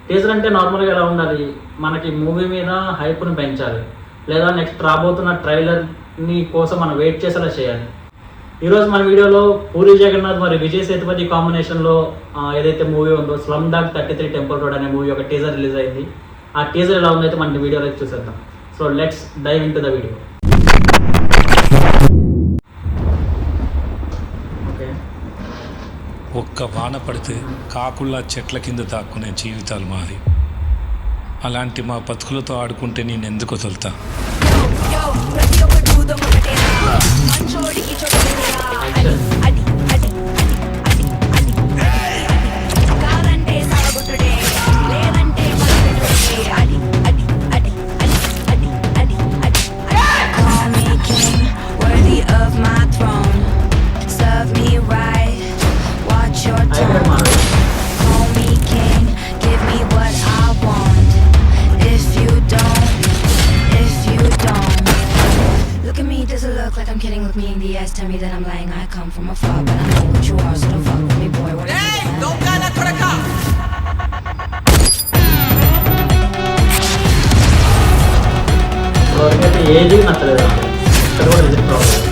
Teaser అంటే నార్మల్గా ఎలా ఉండాలి, మనకి మూవీ మీద హైప్ని పెంచాలి, లేదా నెక్స్ట్ రాబోతున్న ట్రైలర్ని కోసం మనం వెయిట్ చేసేలా చేయాలి. ఈరోజు మన వీడియోలో పూరి జగన్నాథ్ మరి విజయ్ సేతుపతి కాంబినేషన్లో ఏదైతే మూవీ ఉందో స్లమ్ డాగ్ 33 టెంపుల్ రోడ్ అనే మూవీ ఒక టీజర్ రిలీజ్ అయింది. ఆ టీజర్ ఎలా ఉందైతే మన వీడియోలో చూసేద్దాం. So let's dive into the video. ఒక్క వాన పడితే కాకుల్లా చెట్ల కింద దాక్కునే జీవితాలు మాది. అలాంటి మా బతుకులతో ఆడుకుంటే నేను ఎందుకు వదులుతా? Tell me that I'm lying, I come from afar, but I know what you are, so don't fuck with me, boy. Hey, don't get that for the car. ఏది నచ్చలేదు, ఇక్కడ కూడా రిజెక్ట్ అవ్వలేదు.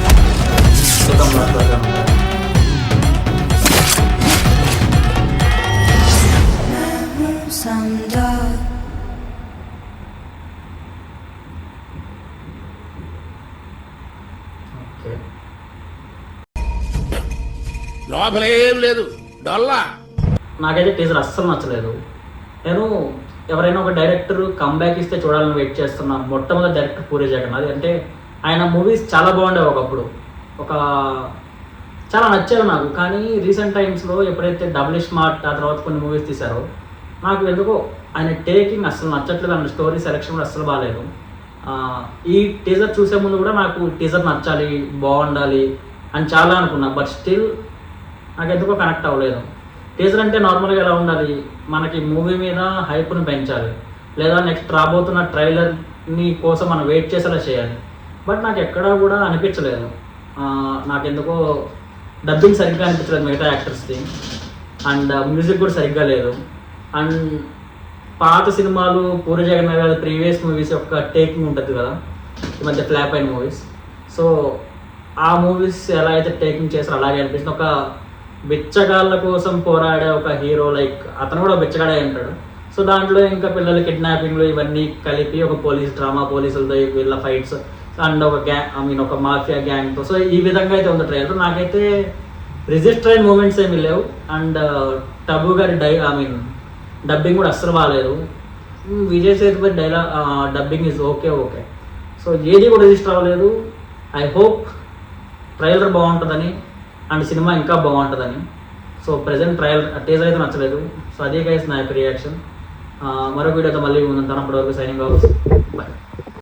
లోపలేం లేదు, డొల్లా. నాకైతే టీజర్ అస్సలు నచ్చలేదు. నేను ఎవరైనా ఒక డైరెక్టర్ కంబ్యాక్ ఇస్తే చూడాలని వెయిట్ చేస్తున్నాను. మొట్టమొదటి డైరెక్టర్ పూరి జగన్నాథ్. అంటే ఆయన మూవీస్ చాలా బాగుండేవి ఒకప్పుడు, చాలా నచ్చేవి నాకు. కానీ రీసెంట్ టైమ్స్లో ఎప్పుడైతే డబుల్ స్మార్ట్ ఆ తర్వాత కొన్ని మూవీస్ తీశారో నాకు ఎందుకో ఆయన టేకింగ్ అస్సలు నచ్చట్లేదు. అండ్ స్టోరీ సెలెక్షన్ కూడా అస్సలు బాగాలేదు. ఈ టీజర్ చూసే ముందు కూడా నాకు టీజర్ నచ్చాలి, బాగుండాలి అని చాలా అనుకున్నా. బట్ స్టిల్ నాకు ఎందుకో కనెక్ట్ అవ్వలేదు. టీజర్ అంటే నార్మల్గా ఎలా ఉండాలి, మనకి మూవీ మీద హైప్ని పెంచాలి, లేదా నెక్స్ట్ రాబోతున్న ట్రైలర్ని కోసం మనం వెయిట్ చేసేలా చేయాలి. బట్ నాకు ఎక్కడా కూడా అనిపించలేదు. నాకెందుకో డబ్బింగ్ సరిగ్గా అనిపించలేదు మిగతా యాక్టర్స్ది. అండ్ మ్యూజిక్ కూడా సరిగ్గా లేదు. అండ్ పాత సినిమాలు పూరి జగన్నాథ్ గారి ప్రీవియస్ మూవీస్ యొక్క టేకింగ్ ఉంటుంది కదా, ఈ మధ్య ఫ్లాప్ అయిన మూవీస్. సో ఆ మూవీస్ ఎలా అయితే టేకింగ్ చేస్తారో అలాగే అనిపిస్తుంది. ఒక బిచ్చగాళ్ళ కోసం పోరాడే ఒక హీరో, లైక్ అతను కూడా బిచ్చగాడే ఉంటాడు. సో దాంట్లో ఇంకా పిల్లల కిడ్నాపింగ్లు ఇవన్నీ కలిపి ఒక పోలీస్ డ్రామా, పోలీసులతో వీళ్ళ ఫైట్స్ అండ్ ఒక ఒక మాఫియా గ్యాంగ్తో. సో ఈ విధంగా అయితే ఉంది ట్రైలర్. నాకైతే రిజిస్టర్ అయిన మూమెంట్స్ ఏమీ లేవు. అండ్ టబు గారి డబ్బింగ్ కూడా అస్సలు బాగాలేదు. Vijay Sethupathi dubbing is okay. So ఏది కూడా రిజిస్టర్ అవ్వలేదు. ఐ హోప్ ట్రైలర్ బాగుంటుందని అండ్ సినిమా ఇంకా బాగుంటుందని. సో ప్రెజెంట్ టీజర్ అయితే నచ్చలేదు. సో అదే గైస్ నా యొక్క రియాక్షన్. మరొక వీడియోతో మళ్ళీ ఉంటాను. అప్పటివరకు సైనింగ్ ఆఫ్. బాయ్.